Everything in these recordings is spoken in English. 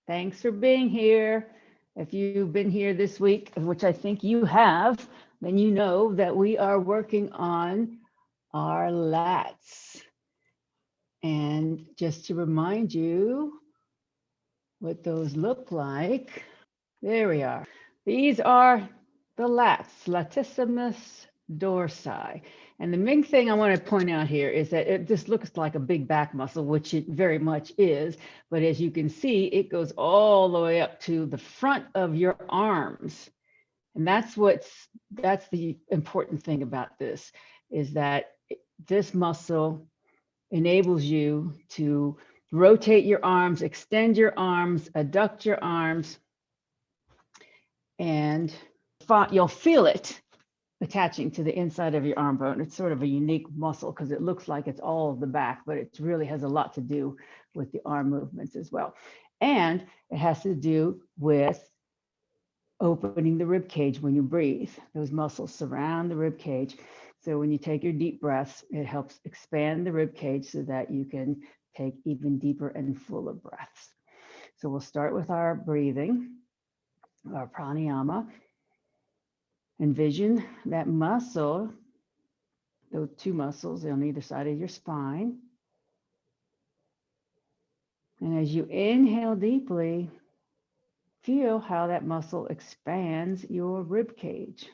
Thanks for being here. If you've been here this week, which I think you have, then you know that we are working on our lats. And just to remind you what those look like, there we are. These are the lats, latissimus dorsi. And the main thing I want to point out here is that it just looks like a big back muscle, which it very much is. But as you can see, it goes all the way up to the front of your arms. And that's the important thing about this, is that this muscle enables you to rotate your arms, extend your arms, adduct your arms, and you'll feel it attaching to the inside of your arm bone. It's sort of a unique muscle because it looks like it's all of the back, but it really has a lot to do with the arm movements as well. And it has to do with opening the rib cage when you breathe. Those muscles surround the rib cage. So when you take your deep breaths, it helps expand the rib cage so that you can take even deeper and fuller breaths. So we'll start with our breathing, our pranayama. Envision that muscle, those two muscles on either side of your spine. And as you inhale deeply, feel how that muscle expands your rib cage.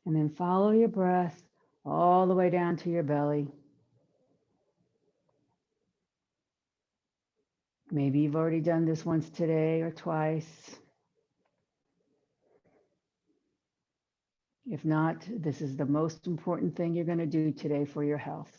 And then follow your breath all the way down to your belly. Maybe you've already done this once today or twice. If not, this is the most important thing you're going to do today for your health.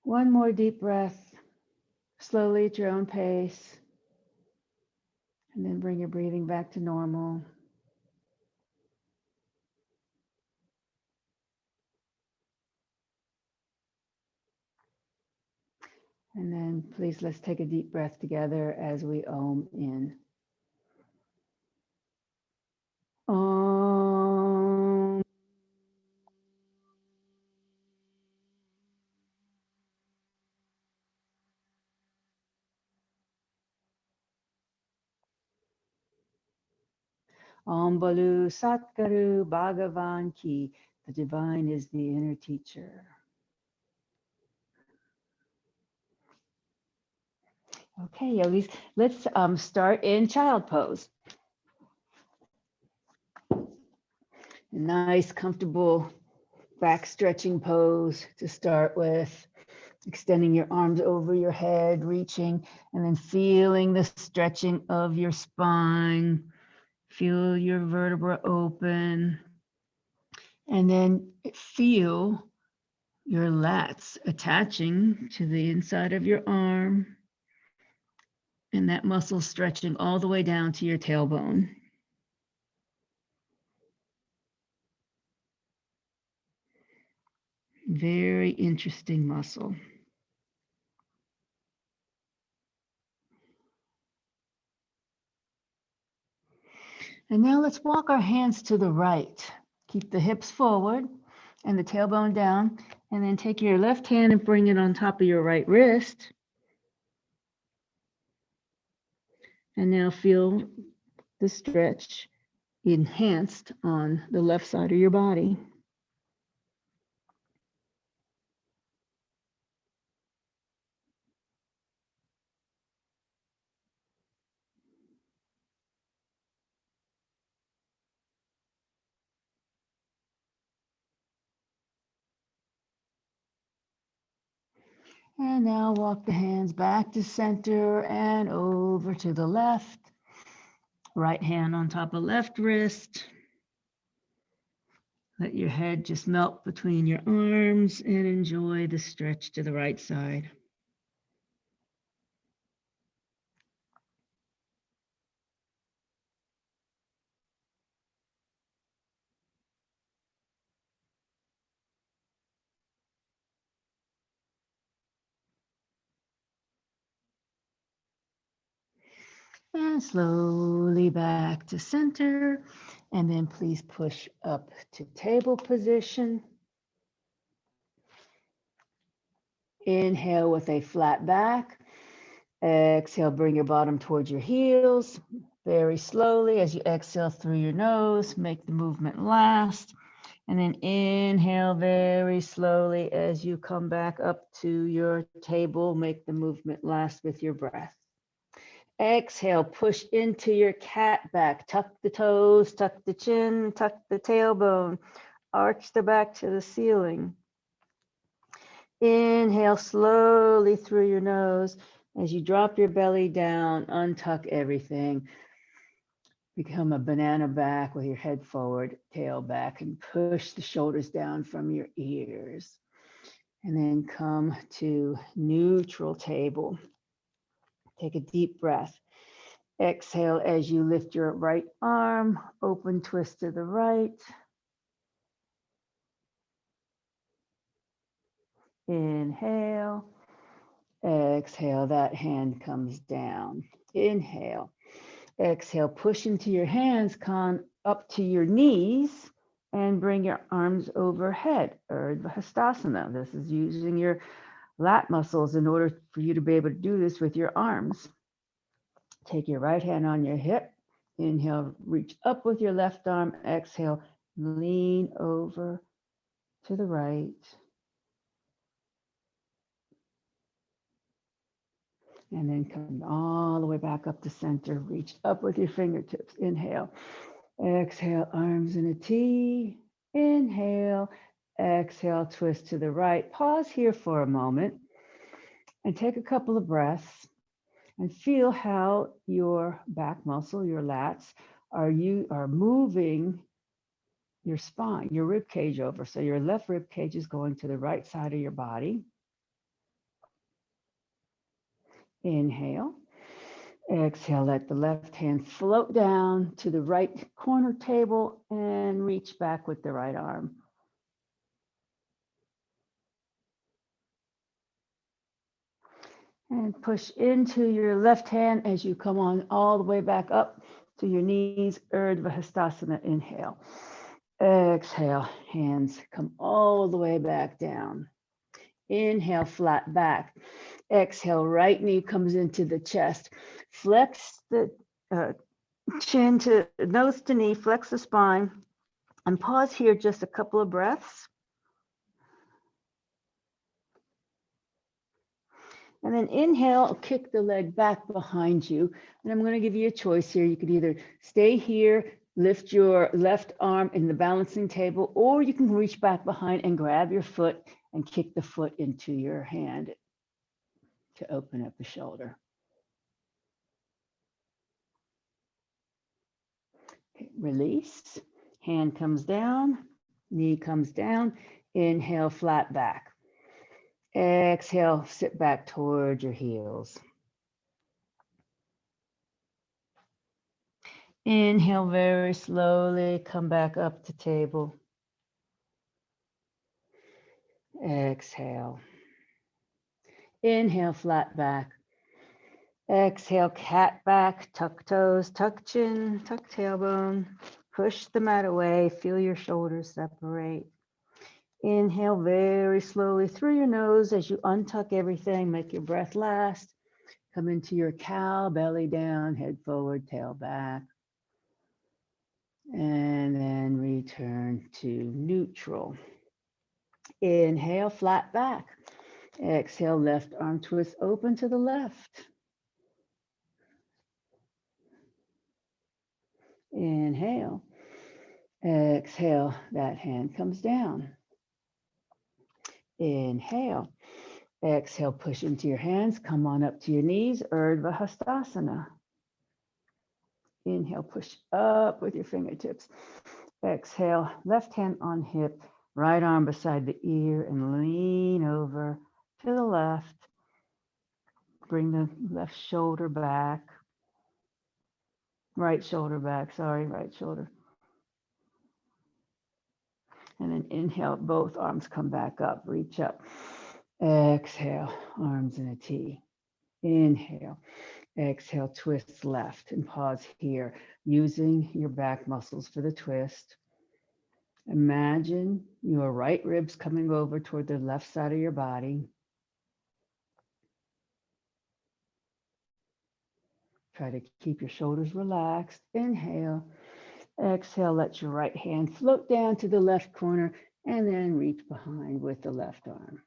One more deep breath, slowly at your own pace, and then bring your breathing back to normal. And then please let's take a deep breath together as we Om in. Om. Om Balu Satguru Bhagavan Ki. The divine is the inner teacher. Okay, yogis, let's start in child pose. A nice, comfortable back stretching pose to start with. Extending your arms over your head, reaching, and then feeling the stretching of your spine. Feel your vertebra open. And then feel your lats attaching to the inside of your arm. And that muscle stretching all the way down to your tailbone. Very interesting muscle. And now let's walk our hands to the right. Keep the hips forward and the tailbone down. And then take your left hand and bring it on top of your right wrist. And now feel the stretch enhanced on the left side of your body. And now walk the hands back to center and over to the left. Right hand on top of left wrist. Let your head just melt between your arms and enjoy the stretch to the right side. And slowly back to center. And then please push up to table position. Inhale with a flat back. Exhale, bring your bottom towards your heels. Very slowly as you exhale through your nose, make the movement last. And then inhale very slowly as you come back up to your table, make the movement last with your breath. Exhale, push into your cat back. Tuck the toes, tuck the chin, tuck the tailbone, arch the back to the ceiling. Inhale slowly through your nose. As you drop your belly down, untuck everything. Become a banana back with your head forward, tail back, and push the shoulders down from your ears. And then come to neutral table. Take a deep breath. Exhale as you lift your right arm, open twist to the right. Inhale. Exhale, that hand comes down. Inhale. Exhale, push into your hands, come up to your knees and bring your arms overhead, Urdhva Hastasana. This is using your lat muscles in order for you to be able to do this with your arms. Take your right hand on your hip. Inhale, reach up with your left arm. Exhale, lean over to the right. And then come all the way back up to center. Reach up with your fingertips. Inhale. Exhale, arms in a T. Inhale. Exhale, twist to the right. Pause here for a moment and take a couple of breaths and feel how your back muscle, your lats, are moving your spine, your rib cage over. So your left rib cage is going to the right side of your body. Inhale. Exhale, let the left hand float down to the right corner table and reach back with the right arm. And push into your left hand as you come on all the way back up to your knees, Urdhva Hastasana. Inhale. Exhale, hands come all the way back down. Inhale, flat back. Exhale, right knee comes into the chest. Flex the chin to nose to knee, flex the spine, and pause here just a couple of breaths. And then inhale, kick the leg back behind you. And I'm going to give you a choice here. You could either stay here, lift your left arm in the balancing table, or you can reach back behind and grab your foot and kick the foot into your hand to open up the shoulder. Okay, release. Hand comes down, knee comes down. Inhale, flat back. Exhale, sit back toward your heels. Inhale very slowly, come back up to table. Exhale. Inhale, flat back. Exhale, cat back, tuck toes, tuck chin, tuck tailbone. Push the mat away, feel your shoulders separate. Inhale very slowly through your nose as you untuck everything, make your breath last. Come into your cow, belly down, head forward, tail back. And then return to neutral. Inhale, flat back. Exhale, left arm twist open to the left. Inhale. Exhale, that hand comes down. Inhale. Exhale, push into your hands. Come on up to your knees, Urdhva Hastasana. Inhale, push up with your fingertips. Exhale, left hand on hip, right arm beside the ear, and lean over to the left. Bring the left shoulder back. Right shoulder back, sorry, right shoulder. And then inhale, both arms come back up, reach up. Exhale, arms in a T. Inhale. Exhale, twist left and pause here, using your back muscles for the twist. Imagine your right ribs coming over toward the left side of your body. Try to keep your shoulders relaxed. Inhale. Exhale, let your right hand float down to the left corner and then reach behind with the left arm.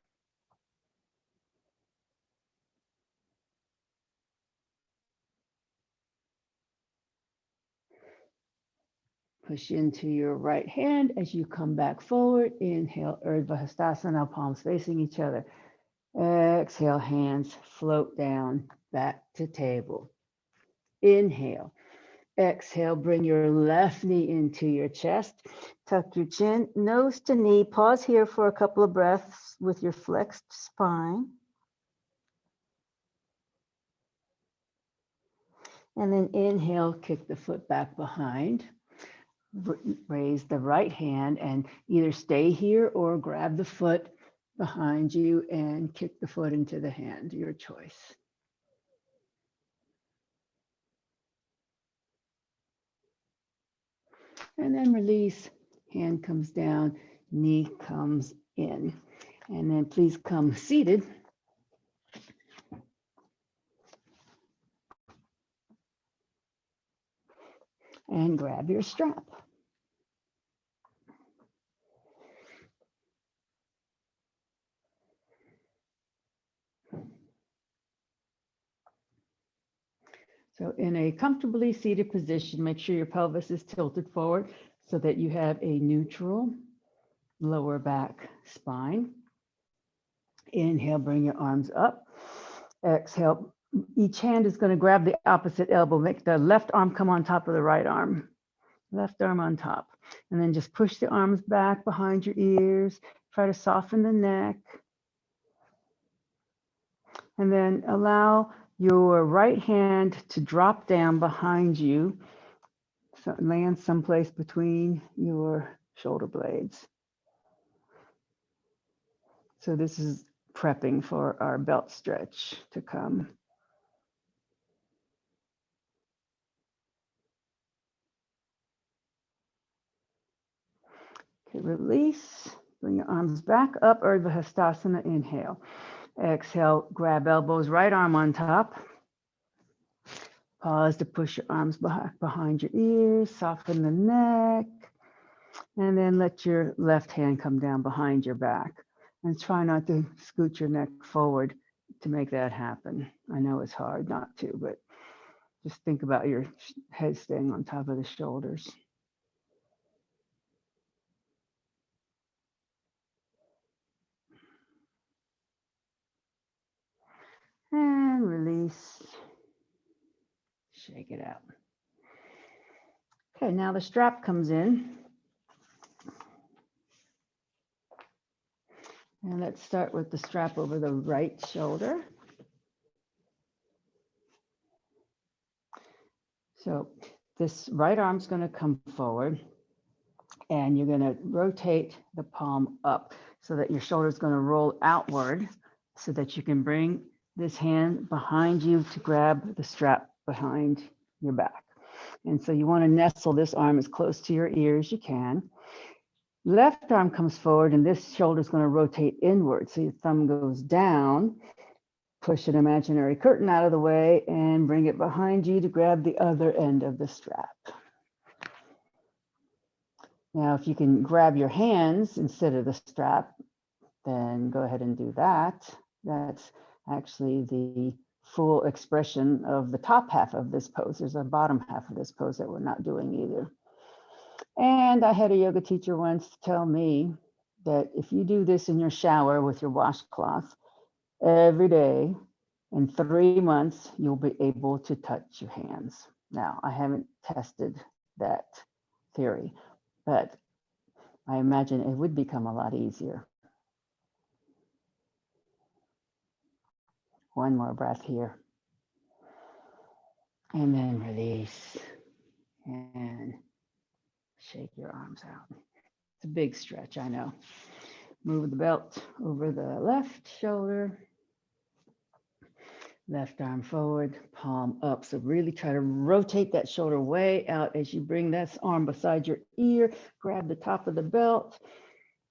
Push into your right hand as you come back forward. Inhale, Urdhva Hastasana, palms facing each other. Exhale, hands float down, back to table. Inhale. Exhale, bring your left knee into your chest. Tuck your chin, nose to knee. Pause here for a couple of breaths with your flexed spine. And then inhale, kick the foot back behind. Raise the right hand and either stay here or grab the foot behind you and kick the foot into the hand, your choice. And then release, hand comes down, knee comes in. And then please come seated. And grab your strap. So in a comfortably seated position, make sure your pelvis is tilted forward so that you have a neutral lower back spine. Inhale, bring your arms up. Exhale, each hand is going to grab the opposite elbow. Make the left arm come on top of the right arm. Left arm on top. And then just push the arms back behind your ears. Try to soften the neck. And then allow your right hand to drop down behind you, so land someplace between your shoulder blades. So this is prepping for our belt stretch to come. Okay, release, bring your arms back up, Urdhva Hastasana, inhale. Exhale, grab elbows, right arm on top. Pause to push your arms behind your ears, soften the neck, and then let your left hand come down behind your back. And try not to scoot your neck forward to make that happen. I know it's hard not to, but just think about your head staying on top of the shoulders. And release. Shake it out. Okay, now the strap comes in. And let's start with the strap over the right shoulder. So this right arm's going to come forward and you're going to rotate the palm up so that your shoulder is going to roll outward so that you can bring this hand behind you to grab the strap behind your back. And so you want to nestle this arm as close to your ear as you can. Left arm comes forward and this shoulder is going to rotate inward. So your thumb goes down, push an imaginary curtain out of the way and bring it behind you to grab the other end of the strap. Now, if you can grab your hands instead of the strap, then go ahead and do that. That's actually the full expression of the top half of this pose. There's a bottom half of this pose that we're not doing either. And I had a yoga teacher once tell me that if you do this in your shower with your washcloth every day, in 3 months, you'll be able to touch your hands. Now, I haven't tested that theory, but I imagine it would become a lot easier. One more breath here. And then release and shake your arms out. It's a big stretch, I know. Move the belt over the left shoulder, left arm forward, palm up. So really try to rotate that shoulder way out as you bring that arm beside your ear, grab the top of the belt,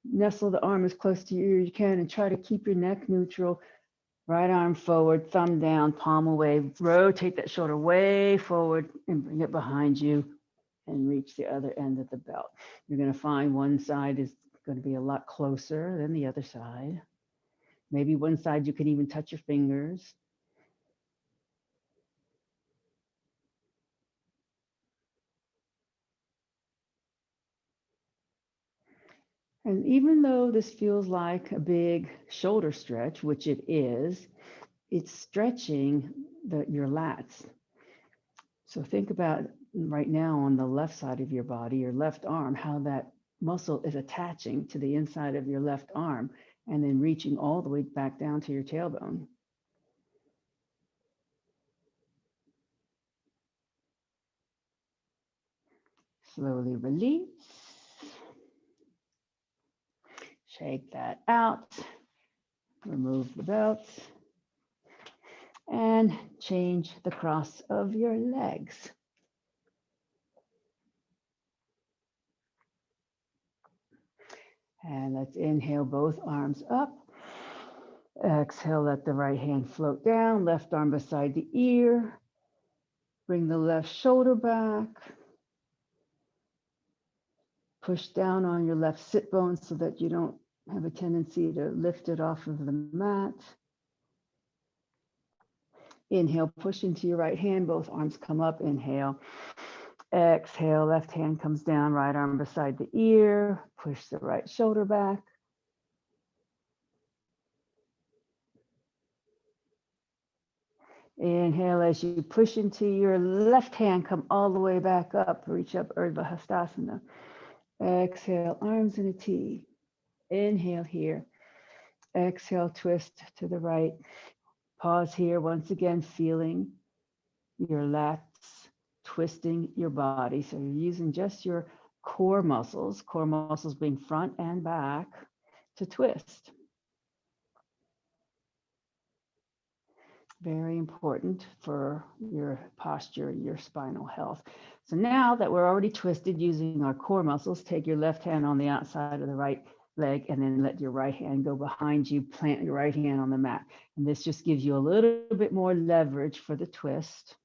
nestle the arm as close to your ear as you can, and try to keep your neck neutral. Right arm forward, thumb down, palm away, rotate that shoulder way forward and bring it behind you and reach the other end of the belt. You're going to find one side is going to be a lot closer than the other side. Maybe one side you can even touch your fingers. And even though this feels like a big shoulder stretch, which it is, it's stretching your lats. So think about right now on the left side of your body, your left arm, how that muscle is attaching to the inside of your left arm and then reaching all the way back down to your tailbone. Slowly release. Shake that out. Remove the belt. And change the cross of your legs. And let's inhale both arms up. Exhale, let the right hand float down, left arm beside the ear. Bring the left shoulder back. Push down on your left sit bone so that you don't have a tendency to lift it off of the mat. Inhale, push into your right hand, both arms come up, inhale. Exhale, left hand comes down, right arm beside the ear, push the right shoulder back. Inhale, as you push into your left hand, come all the way back up, reach up, Urdhva Hastasana. Exhale, arms in a T. Inhale here. Exhale, twist to the right. Pause here, once again, feeling your lats twisting your body. So you're using just your core muscles being front and back to twist. Very important for your posture, your spinal health. So now that we're already twisted using our core muscles, take your left hand on the outside of the right leg and then let your right hand go behind you, plant your right hand on the mat. And this just gives you a little bit more leverage for the twist.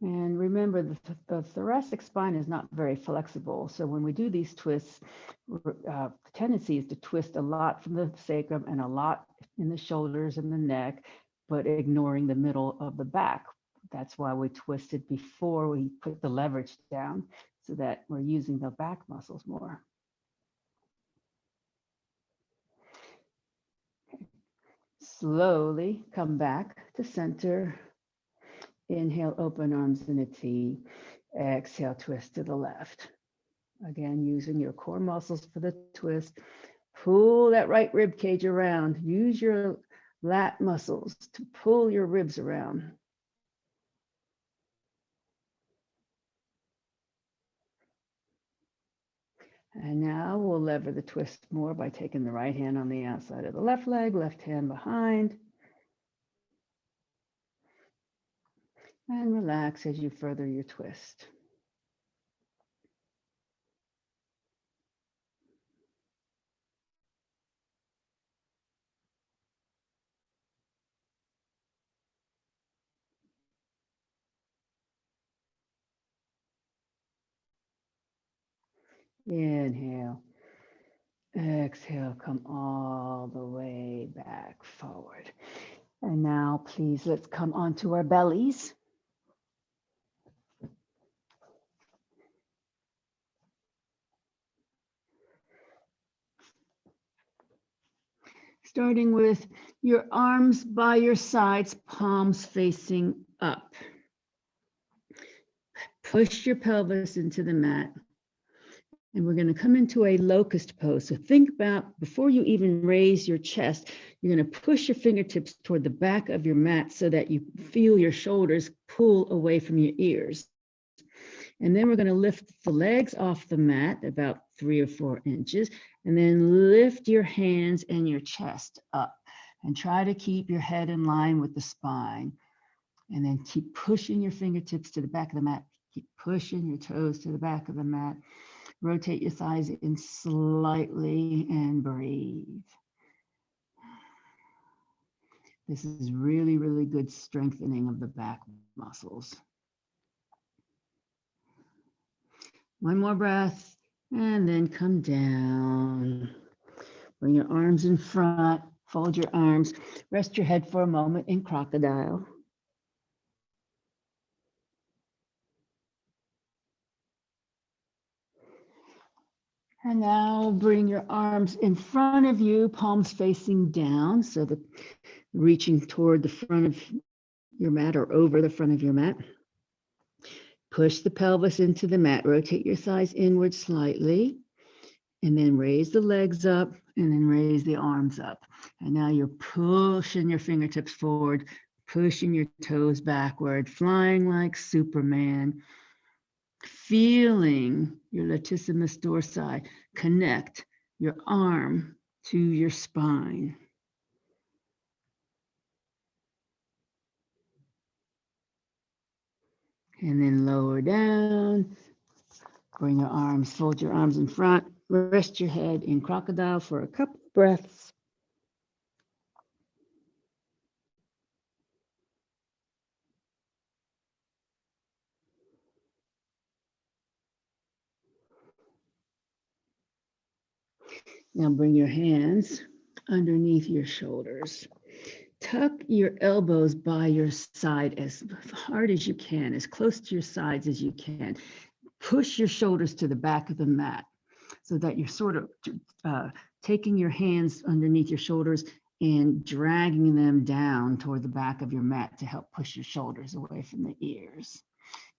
And remember, the thoracic spine is not very flexible. So when we do these twists, the tendency is to twist a lot from the sacrum and a lot in the shoulders and the neck, but ignoring the middle of the back. That's why we twisted before we put the leverage down, so that we're using the back muscles more. Okay. Slowly come back to center. Inhale, open arms in a T. Exhale, twist to the left. Again, using your core muscles for the twist. Pull that right rib cage around. Use your lat muscles to pull your ribs around. And now we'll lever the twist more by taking the right hand on the outside of the left leg, left hand behind. And relax as you further your twist. Inhale. Exhale, come all the way back forward. And now, please, let's come onto our bellies. Starting with your arms by your sides, palms facing up. Push your pelvis into the mat. And we're going to come into a locust pose. So think about, before you even raise your chest, you're going to push your fingertips toward the back of your mat so that you feel your shoulders pull away from your ears. And then we're going to lift the legs off the mat about 3 or 4 inches, and then lift your hands and your chest up and try to keep your head in line with the spine. And then keep pushing your fingertips to the back of the mat. Keep pushing your toes to the back of the mat. Rotate your thighs in slightly and breathe. This is really, really good strengthening of the back muscles. One more breath, and then come down. Bring your arms in front, fold your arms, rest your head for a moment in crocodile. And now bring your arms in front of you, palms facing down, so that reaching toward the front of your mat or over the front of your mat. Push the pelvis into the mat, rotate your thighs inward slightly, and then raise the legs up and then raise the arms up. And now you're pushing your fingertips forward, pushing your toes backward, flying like Superman. Feeling your latissimus dorsi connect your arm to your spine. And then lower down, bring your arms, fold your arms in front, rest your head in crocodile for a couple of breaths. Now bring your hands underneath your shoulders. Tuck your elbows by your side as hard as you can, as close to your sides as you can. Push your shoulders to the back of the mat so that you're sort of taking your hands underneath your shoulders and dragging them down toward the back of your mat to help push your shoulders away from the ears.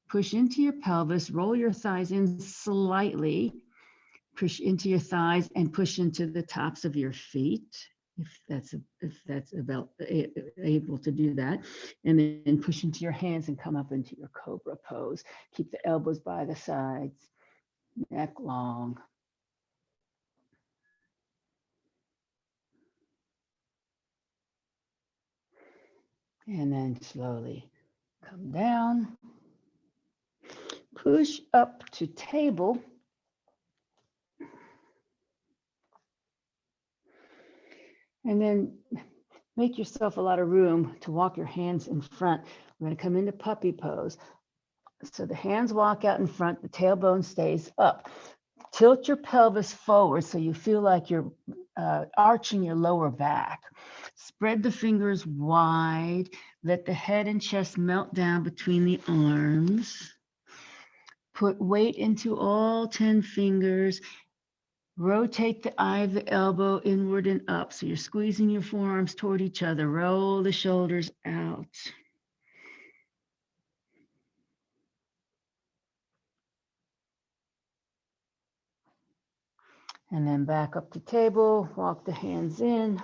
Push into your pelvis, roll your thighs in slightly, push into your thighs and push into the tops of your feet, if that's about able to do that. And then push into your hands and come up into your cobra pose. Keep the elbows by the sides, neck long. And then slowly come down. Push up to table. And then make yourself a lot of room to walk your hands in front. We're going to come into puppy pose. So the hands walk out in front, the tailbone stays up. Tilt your pelvis forward so you feel like you're arching your lower back. Spread the fingers wide. Let the head and chest melt down between the arms. Put weight into all 10 fingers. Rotate the eye of the elbow inward and up. So you're squeezing your forearms toward each other. Roll the shoulders out. And then back up to table, walk the hands in.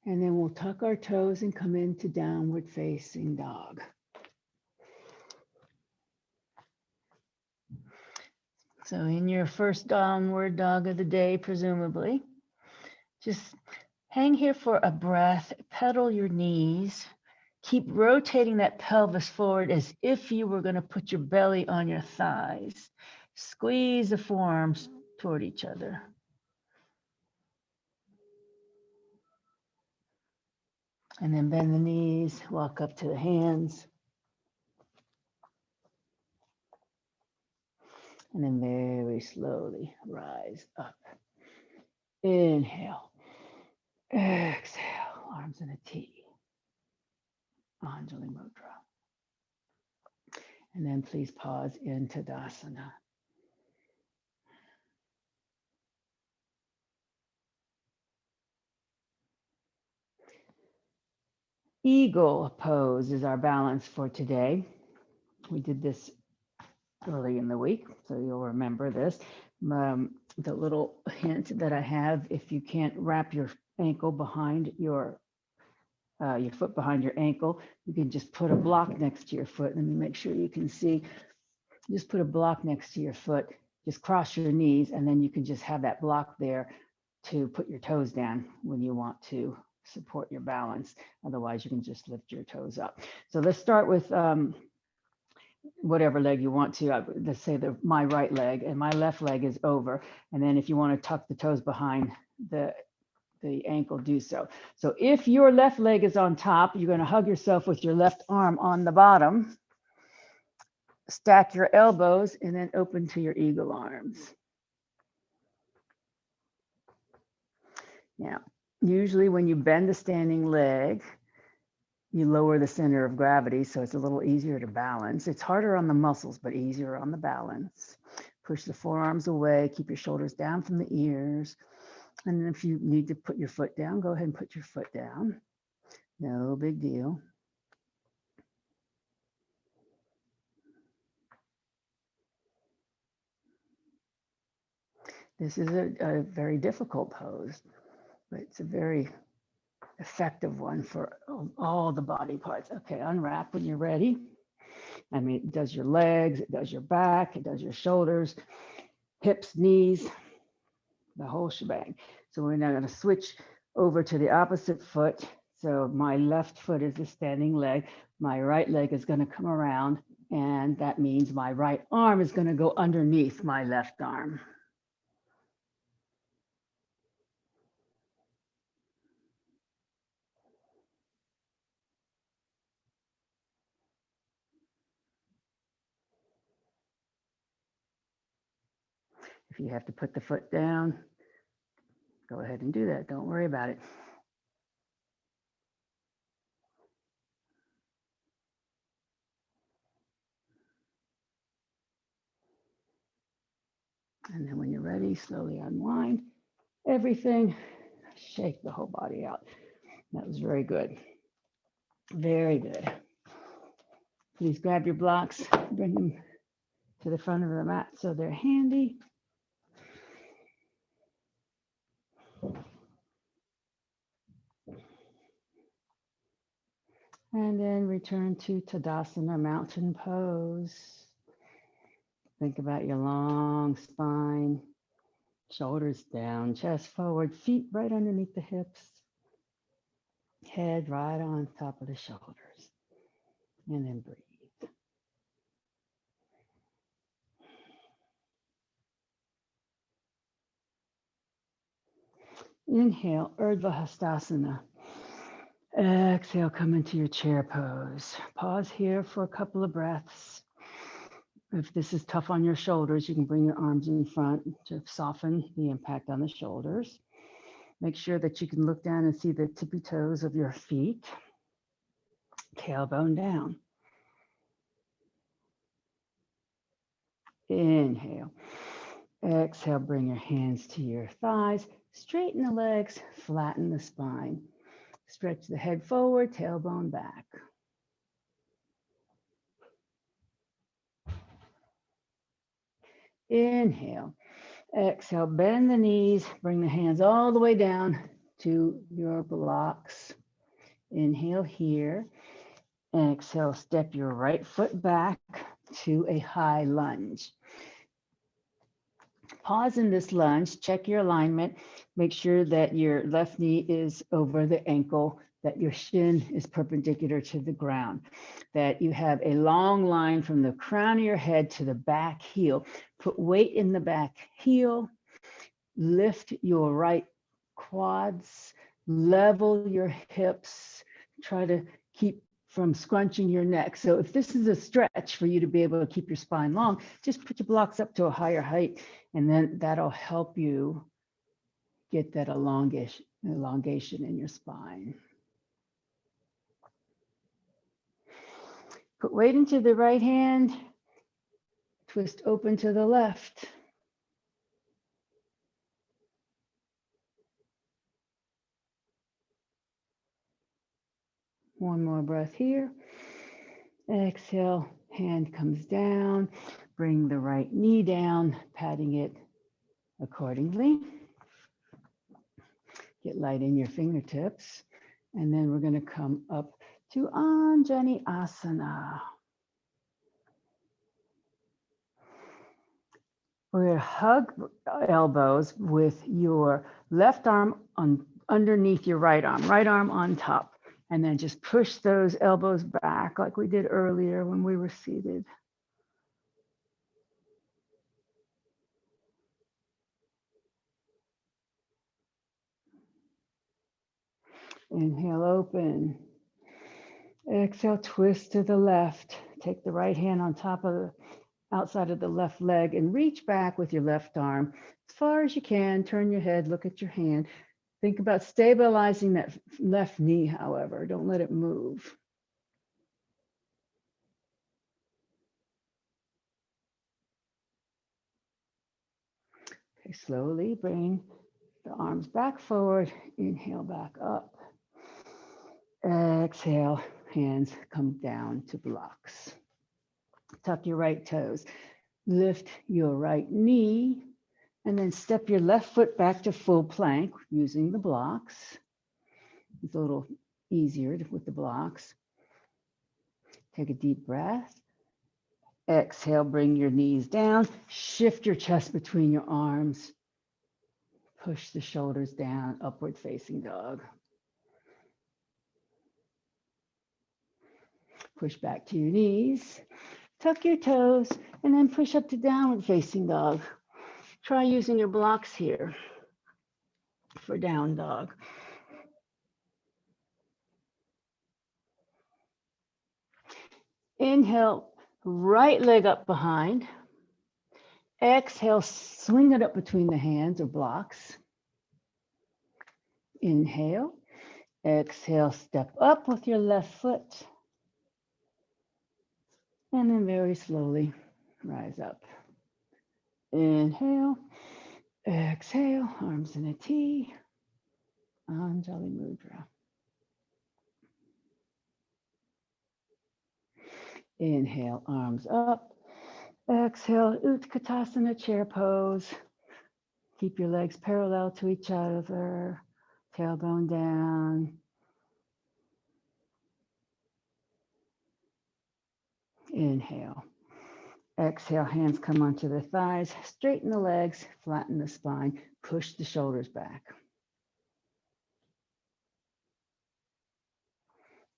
And then we'll tuck our toes and come into downward facing dog. So in your first downward dog of the day, presumably, just hang here for a breath, pedal your knees, keep rotating that pelvis forward as if you were going to put your belly on your thighs. Squeeze the forearms toward each other. And then bend the knees, walk up to the hands. And then very slowly rise up. Inhale. Exhale. Arms in a T. Anjali Mudra. And then please pause in Tadasana. Eagle pose is our balance for today. We did this early in the week, so you'll remember this. The little hint that I have, if you can't wrap your ankle behind your foot behind your ankle, you can just put a block next to your foot. Let me make sure you can see. Just put a block next to your foot, just cross your knees, and then you can just have that block there to put your toes down when you want to support your balance. Otherwise, you can just lift your toes up. So let's start with whatever leg you want to. Let's say my right leg, and my left leg is over. And then if you want to tuck the toes behind the ankle, do so. So if your left leg is on top, you're going to hug yourself with your left arm on the bottom. Stack your elbows and then open to your eagle arms. Now, usually when you bend the standing leg, you lower the center of gravity, so it's a little easier to balance. It's harder on the muscles, but easier on the balance. Push the forearms away, keep your shoulders down from the ears. And if you need to put your foot down, go ahead and put your foot down. No big deal. This is a very difficult pose, but it's a very effective one for all the body parts. Okay, unwrap when you're ready. I mean, it does your legs, it does your back, it does your shoulders, hips, knees, the whole shebang. So we're now going to switch over to the opposite foot. So my left foot is the standing leg. My right leg is going to come around, and that means my right arm is going to go underneath my left arm. If you have to put the foot down, go ahead and do that. Don't worry about it. And then when you're ready, slowly unwind everything. Shake the whole body out. That was very good. Very good. Please grab your blocks, bring them to the front of the mat so they're handy. And then return to Tadasana, mountain pose. Think about your long spine, shoulders down, chest forward, feet right underneath the hips, head right on top of the shoulders. And then breathe. Inhale, Urdhva Hastasana. Exhale, come into your chair pose. Pause here for a couple of breaths. If this is tough on your shoulders, you can bring your arms in front to soften the impact on the shoulders. Make sure that you can look down and see the tippy toes of your feet. Tailbone down. Inhale. Exhale, bring your hands to your thighs. Straighten the legs, flatten the spine. Stretch the head forward, tailbone back. Inhale. Exhale, bend the knees, bring the hands all the way down to your blocks. Inhale here. Exhale, step your right foot back to a high lunge. Pause in this lunge, check your alignment, make sure that your left knee is over the ankle, that your shin is perpendicular to the ground, that you have a long line from the crown of your head to the back heel. Put weight in the back heel, lift your right quads, level your hips, try to keep from scrunching your neck. So if this is a stretch for you to be able to keep your spine long, just put your blocks up to a higher height, and then that'll help you get that elongation in your spine. Put weight into the right hand, twist open to the left. One more breath here. Exhale, hand comes down. Bring the right knee down, patting it accordingly. Get light in your fingertips. And then we're going to come up to Anjali Asana. We're going to hug elbows with your left arm underneath your right arm on top. And then just push those elbows back like we did earlier when we were seated. Inhale, open. Exhale, twist to the left. Take the right hand on top of the outside of the left leg and reach back with your left arm as far as you can. Turn your head, look at your hand. Think about stabilizing that left knee, however. Don't let it move. Okay, slowly bring the arms back forward. Inhale, back up. Exhale, hands come down to blocks. Tuck your right toes. Lift your right knee. And then step your left foot back to full plank using the blocks. It's a little easier with the blocks. Take a deep breath. Exhale, bring your knees down. Shift your chest between your arms. Push the shoulders down, upward facing dog. Push back to your knees. Tuck your toes and then push up to downward facing dog. Try using your blocks here for down dog. Inhale, right leg up behind. Exhale, swing it up between the hands or blocks. Inhale. Exhale, step up with your left foot. And then very slowly rise up. Inhale. Exhale, arms in a T. Anjali Mudra. Inhale, arms up. Exhale, Utkatasana chair pose. Keep your legs parallel to each other. Tailbone down. Inhale. Exhale, hands come onto the thighs. Straighten the legs, flatten the spine. Push the shoulders back.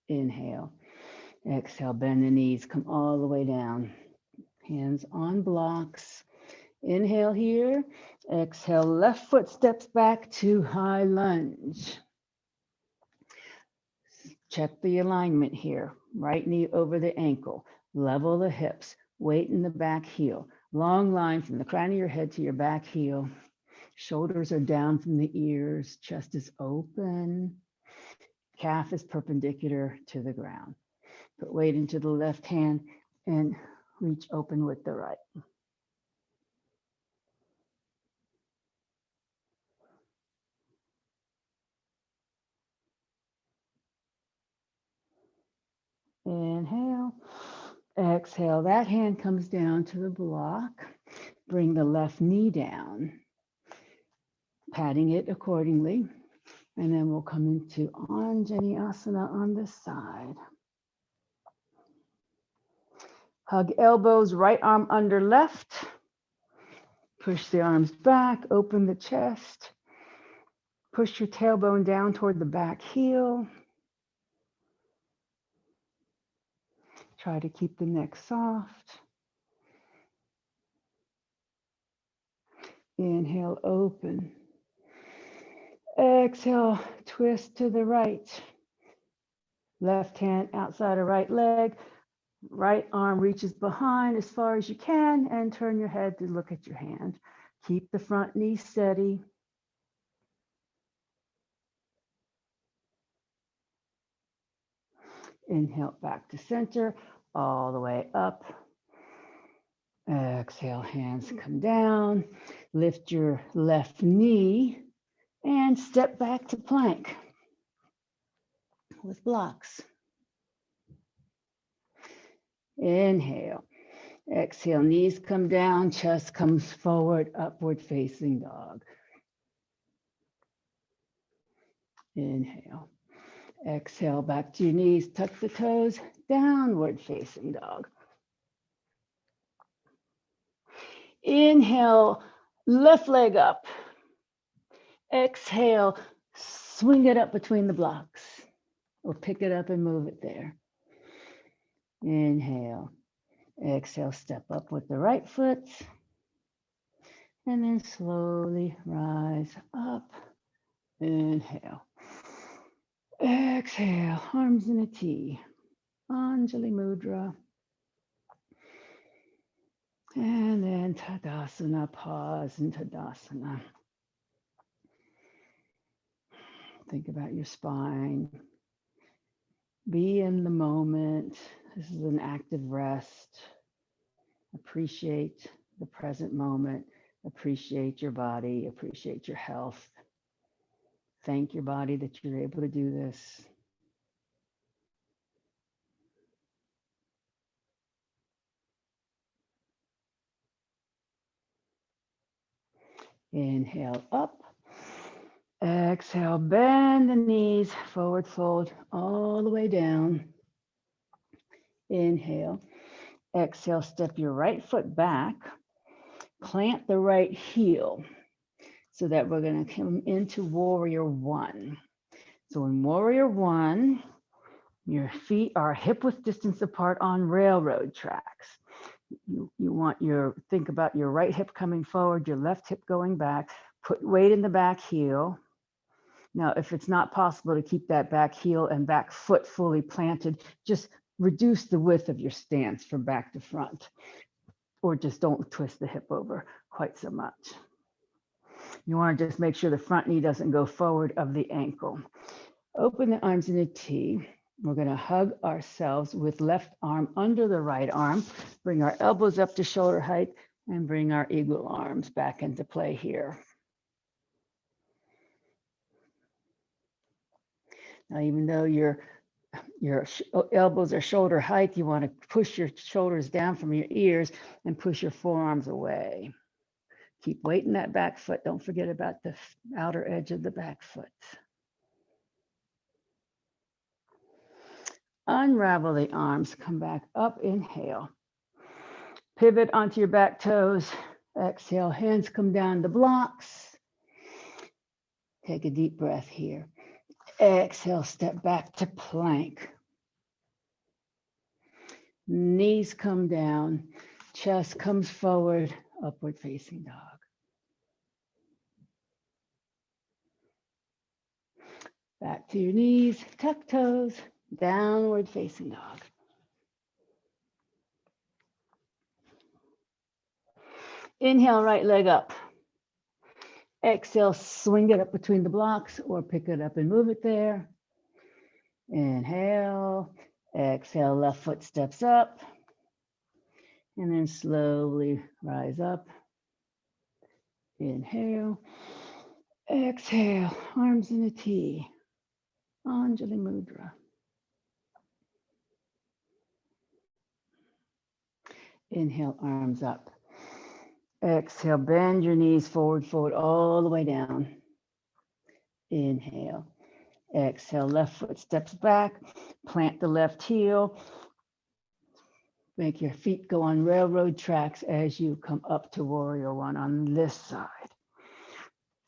Inhale. Exhale, bend the knees, come all the way down. Hands on blocks. Inhale here. Exhale, left foot steps back to high lunge. Check the alignment here. Right knee over the ankle. Level the hips. Weight in the back heel. Long line from the crown of your head to your back heel. Shoulders are down from the ears. Chest is open. Calf is perpendicular to the ground. Put weight into the left hand and reach open with the right. Inhale. Exhale, that hand comes down to the block. Bring the left knee down, patting it accordingly. And then we'll come into Anjali Asana on this side. Hug elbows, right arm under left. Push the arms back, open the chest. Push your tailbone down toward the back heel. Try to keep the neck soft. Inhale, open. Exhale, twist to the right. Left hand outside of right leg. Right arm reaches behind as far as you can and turn your head to look at your hand. Keep the front knee steady. Inhale back to center, all the way up. Exhale, hands come down. Lift your left knee and step back to plank with blocks. Inhale. Exhale, knees come down, chest comes forward, upward facing dog. Inhale. Exhale, back to your knees, tuck the toes, downward facing dog. Inhale, left leg up. Exhale, swing it up between the blocks or pick it up and move it there. Inhale. Exhale, step up with the right foot. And then slowly rise up. Inhale. Exhale, arms in a T. Anjali Mudra. And then Tadasana, pause in Tadasana. Think about your spine. Be in the moment. This is an active rest. Appreciate the present moment. Appreciate your body. Appreciate your health. Thank your body that you're able to do this. Inhale up. Exhale, bend the knees, forward fold all the way down. Inhale. Exhale, step your right foot back. Plant the right heel so that we're going to come into warrior one. So in warrior one, your feet are hip width distance apart on railroad tracks. You want think about your right hip coming forward, your left hip going back, put weight in the back heel. Now, if it's not possible to keep that back heel and back foot fully planted, just reduce the width of your stance from back to front, or just don't twist the hip over quite so much. You want to just make sure the front knee doesn't go forward of the ankle. Open the arms in a T. We're going to hug ourselves with left arm under the right arm. Bring our elbows up to shoulder height and bring our eagle arms back into play here. Now, even though your elbows are shoulder height, you want to push your shoulders down from your ears and push your forearms away. Keep weight in that back foot. Don't forget about the outer edge of the back foot. Unravel the arms, come back up, inhale. Pivot onto your back toes. Exhale, hands come down the blocks. Take a deep breath here. Exhale, step back to plank. Knees come down, chest comes forward, upward facing dog. Back to your knees, tuck toes, downward facing dog. Inhale, right leg up. Exhale, swing it up between the blocks or pick it up and move it there. Inhale, exhale, left foot steps up. And then slowly rise up. Inhale, exhale, arms in a T. Anjali Mudra. Inhale, arms up. Exhale, bend your knees forward, fold all the way down. Inhale. Exhale, left foot steps back. Plant the left heel. Make your feet go on railroad tracks as you come up to warrior one on this side.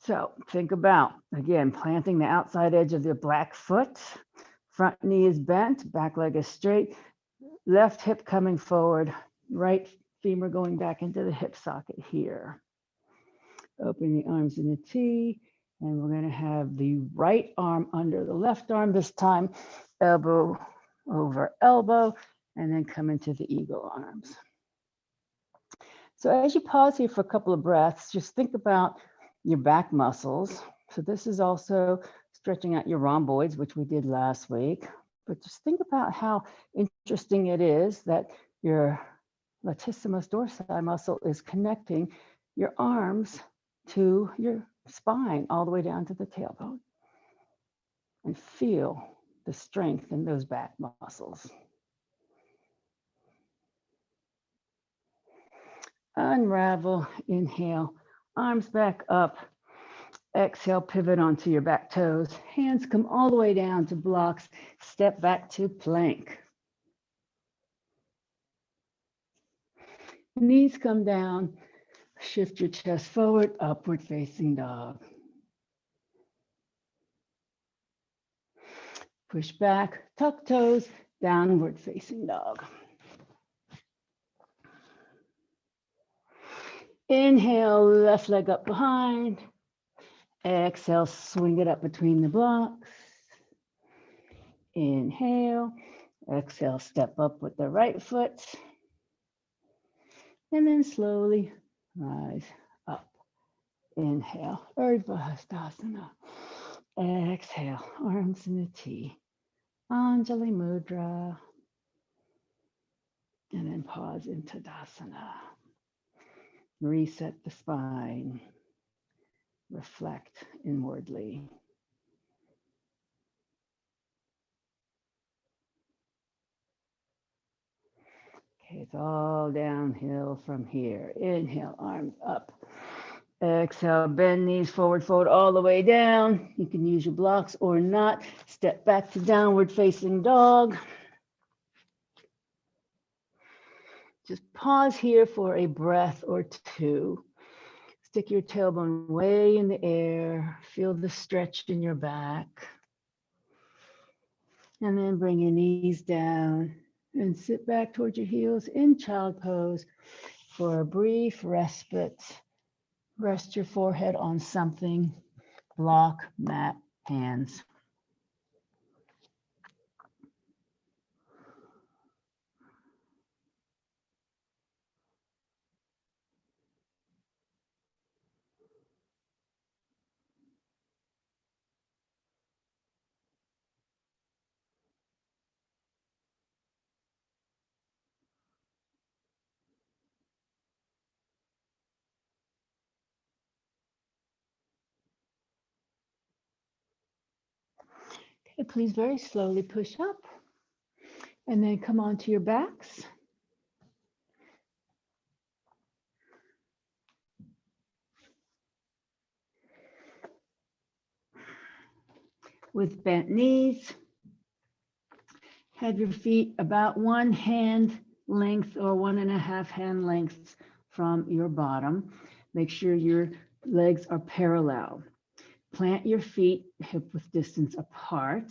So think about, again, planting the outside edge of your black foot. Front knee is bent, back leg is straight. Left hip coming forward, right femur going back into the hip socket here. Open the arms in a T, and we're going to have the right arm under the left arm this time. elbow over elbow, and then come into the eagle arms. So as you pause here for a couple of breaths, just think about your back muscles. So this is also stretching out your rhomboids, which we did last week. But just think about how interesting it is that your latissimus dorsi muscle is connecting your arms to your spine all the way down to the tailbone. And feel the strength in those back muscles. Unravel, inhale, arms back up. Exhale, pivot onto your back toes. Hands come all the way down to blocks. Step back to plank. Knees come down. Shift your chest forward, upward facing dog. Push back, tuck toes, downward facing dog. Inhale, left leg up behind. Exhale, swing it up between the blocks. Inhale, exhale, step up with the right foot. And then slowly rise up. Inhale, Urdhva Hastasana. Exhale, arms in a T. Anjali Mudra. And then pause in Tadasana. Reset the spine. Reflect inwardly. Okay, it's all downhill from here. Inhale, arms up. Exhale, bend knees forward, fold all the way down. You can use your blocks or not. Step back to downward facing dog. Just pause here for a breath or two. Stick your tailbone way in the air. Feel the stretch in your back. And then bring your knees down and sit back towards your heels in child pose for a brief respite. Rest your forehead on something. Block, mat, hands. Okay, please very slowly push up and then come onto your backs. With bent knees, have your feet about 1 hand length or 1.5 hand lengths from your bottom. Make sure your legs are parallel. Plant your feet hip width distance apart.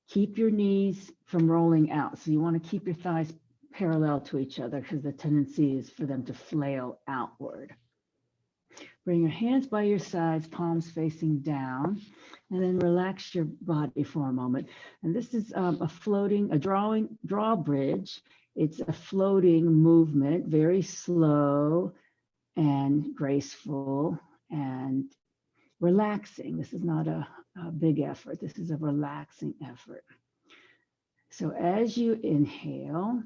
Keep your knees from rolling out. So you want to keep your thighs parallel to each other because the tendency is for them to flail outward. Bring your hands by your sides, palms facing down, and then relax your body for a moment. And this is a drawbridge. It's a floating movement, very slow and graceful and relaxing. This is not a big effort. This is a relaxing effort. So as you inhale,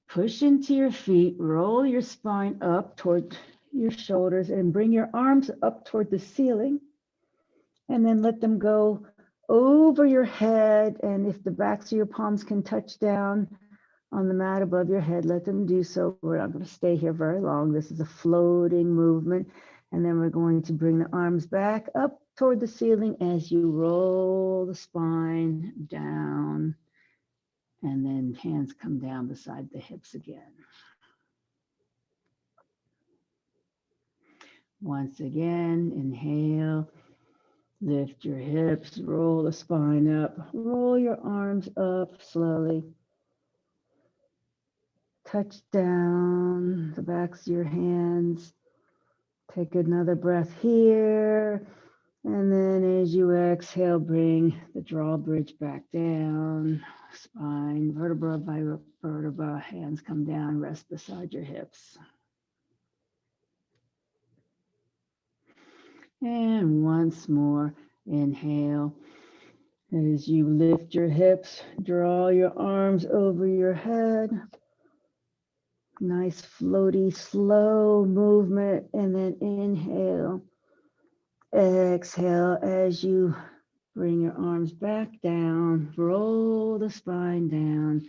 push into your feet, roll your spine up toward your shoulders and bring your arms up toward the ceiling, and then let them go over your head. And if the backs of your palms can touch down on the mat above your head, let them do so. We're not going to stay here very long. This is a floating movement. And then we're going to bring the arms back up toward the ceiling as you roll the spine down. And then hands come down beside the hips again. Once again, inhale, lift your hips, roll the spine up, roll your arms up slowly. Touch down the backs of your hands. Take another breath here. And then as you exhale, bring the drawbridge back down, spine, vertebra by vertebra, hands come down, rest beside your hips. And once more, inhale. As you lift your hips, draw your arms over your head. Nice floaty, slow movement, and then inhale. Exhale as you bring your arms back down, roll the spine down,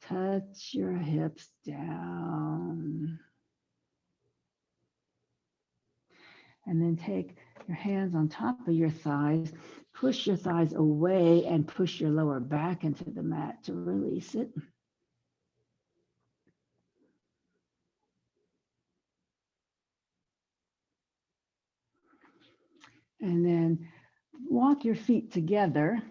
touch your hips down. And then take your hands on top of your thighs, push your thighs away and push your lower back into the mat to release it. And then walk your feet together.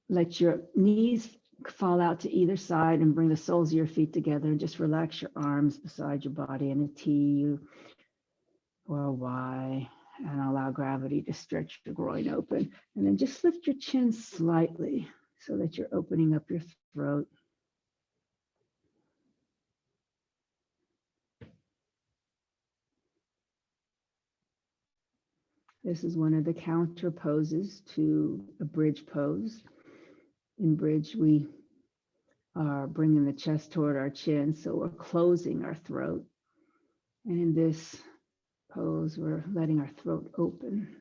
Let your knees fall out to either side and bring the soles of your feet together. And just relax your arms beside your body in a T or a Y, and allow gravity to stretch your groin open. And then just lift your chin slightly so that you're opening up your throat. This is one of the counter poses to a bridge pose. In bridge, we are bringing the chest toward our chin, so we're closing our throat. And in this pose, we're letting our throat open.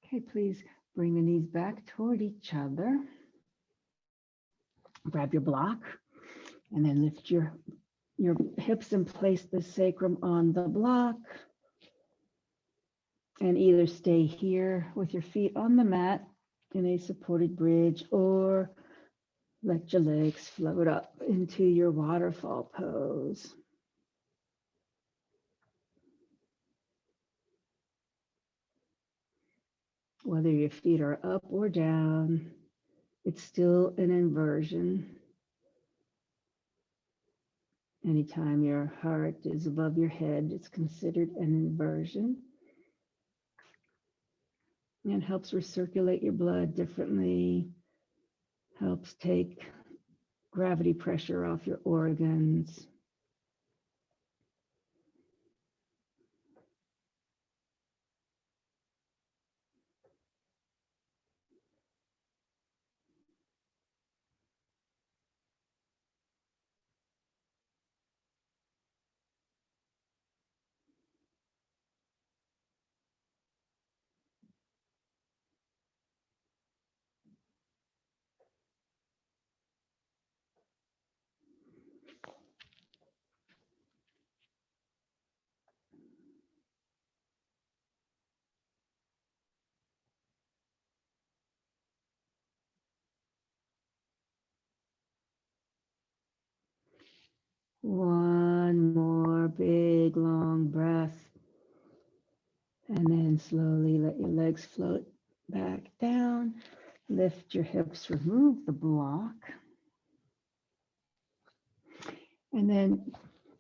Okay, please bring the knees back toward each other. Grab your block and then lift your hips and place the sacrum on the block. And either stay here with your feet on the mat in a supported bridge, or let your legs float up into your waterfall pose. Whether your feet are up or down, it's still an inversion. Anytime your heart is above your head, it's considered an inversion. And helps recirculate your blood differently, helps take gravity pressure off your organs. One more big, long breath. And then slowly let your legs float back down. Lift your hips, remove the block. And then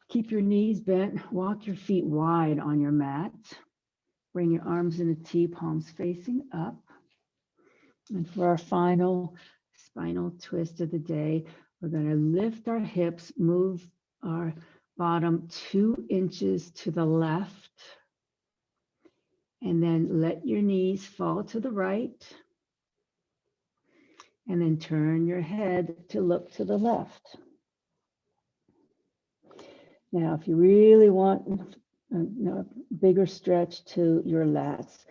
keep your knees bent. Walk your feet wide on your mat. Bring your arms in a T, palms facing up. And for our final spinal twist of the day, we're going to lift our hips, move our bottom 2 inches to the left, and then let your knees fall to the right, and then turn your head to look to the left. Now, if you really want a bigger stretch to your lats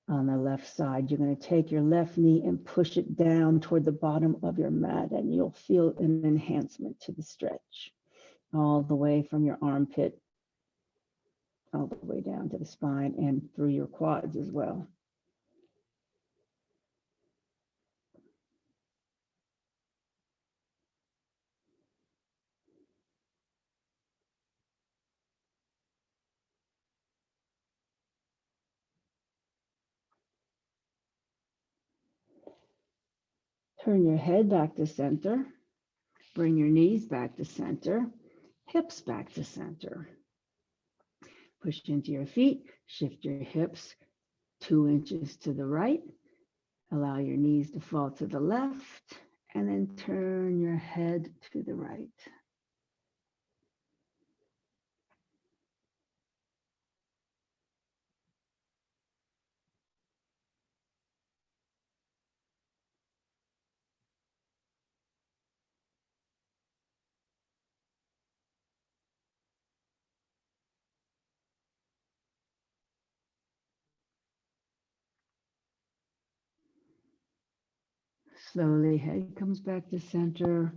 on the left side, you're going to take your left knee and push it down toward the bottom of your mat, and you'll feel an enhancement to the stretch all the way from your armpit all the way down to the spine and through your quads as well. Turn your head back to center. Bring your knees back to center. Hips back to center. Push into your feet. Shift your hips 2 inches to the right. Allow your knees to fall to the left. And then turn your head to the right. Slowly, head comes back to center.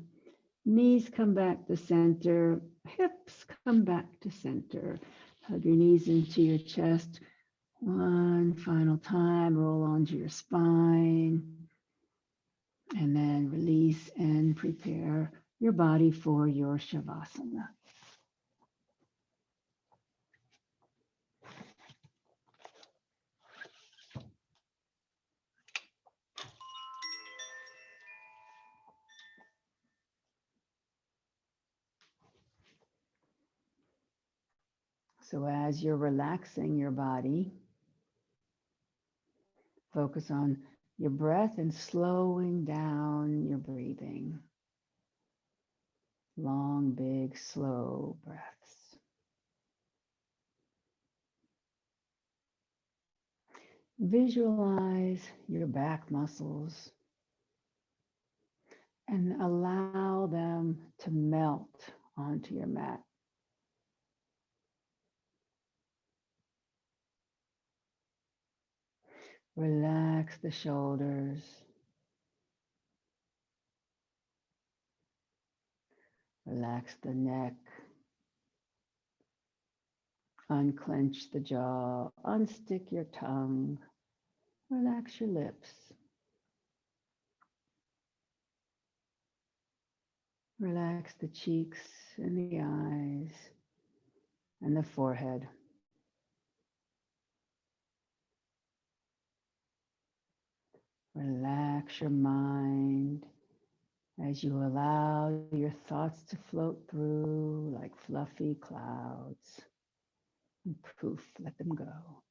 Knees come back to center. Hips come back to center. Hug your knees into your chest. One final time, roll onto your spine. And then release and prepare your body for your Shavasana. So as you're relaxing your body, focus on your breath and slowing down your breathing. Long, big, slow breaths. Visualize your back muscles and allow them to melt onto your mat. Relax the shoulders. Relax the neck. Unclench the jaw. Unstick your tongue. Relax your lips. Relax the cheeks and the eyes and the forehead. Relax your mind as you allow your thoughts to float through like fluffy clouds. And poof, let them go.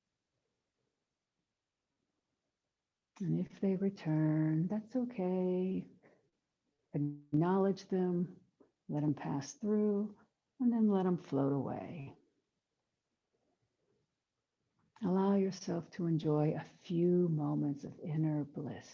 And if they return, that's okay. Acknowledge them, let them pass through, and then let them float away. Allow yourself to enjoy a few moments of inner bliss.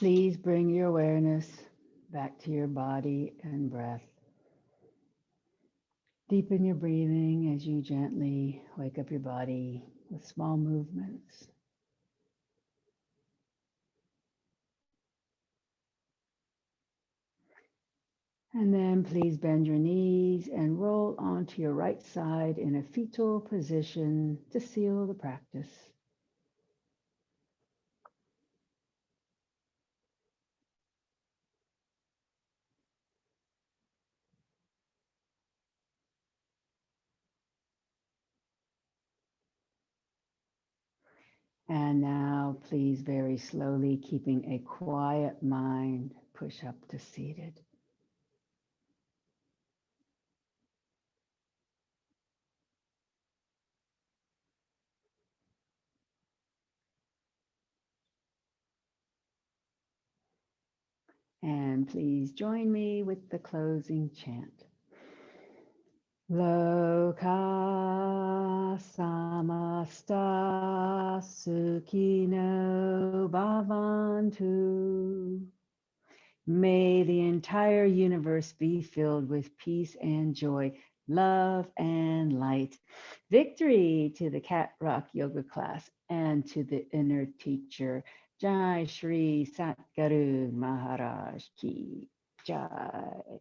please bring your awareness back to your body and breath. Deepen your breathing as you gently wake up your body with small movements. And then please bend your knees and roll onto your right side in a fetal position to seal the practice. And now, please very slowly, keeping a quiet mind, push up to seated. And please join me with the closing chant. Loka samasta sukhino bhavantu. May the entire universe be filled with peace and joy, love and light. Victory to the Cat Rock Yoga class and to the inner teacher. Jai Shri Satguru Maharaj Ki Jai.